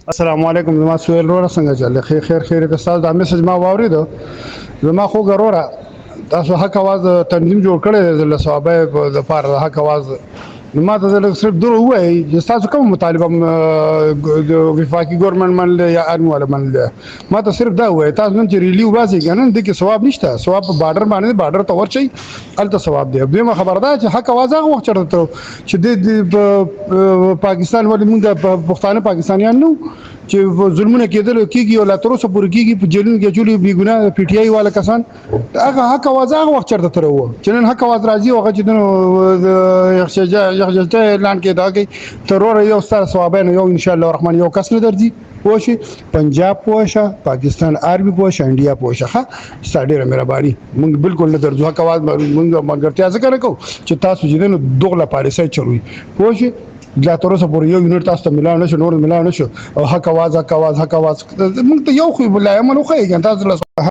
السلام علیکم زما سویل وروره څنګه چل دی خیر که ستاسو دا میسج ما واورېدو زما خوږه وروره تاسو حق اواز تنظیم جوړ کړی دی د صحابه دپاره د حق اواز نو ما ته زه صرف دومره ووایئ چې ستاسو کومه مطالبه د وفاقي ګورنمنټ منلې یا ارمي والا منلې ما ته صرف دا ووایئ تاسو نن چې ریلي وباسئ که نه دې کې ثواب نشته ثواب په بارډر باندې بارډر ته ورشئ هلته ثواب دی دویمه خبره ده چې حق اواز هغه وخت چېرته چې د پاکستان ولې موږ پښتانه پاکستانیان نه چې ظلمونه کېږي او لا تر اوسه پورې کېږي په جیلونو کې اچولي بې ګناه پي ټي آی والا کسان هغه حق اواز هغه وخت چېرته تر وه چې نن حق اواز راځي او هغه چې یخجلچه اعلان کې دا کوي تر وروره یو ستا ثوابیانو یو انشاءالله الرحمن یو کس نه درځي پوه شې پنجاب پوه شه پاکستان آرمي پوه شه انډیا پوه شه ښه ستا ډېره مهرباني موږ بالکل نه درځو حق اواز موږ ملګرتیا ځکه نه کوو چې تاسو چې دی نو دوغله پالیسۍ چلوئ پوه شئ لا تر اوسه پورې یو یونټ تاسو ته میلاو نشو نور میلاو نشو او حق اواز موږ ته یو خو بل عمل وښایي که تاسو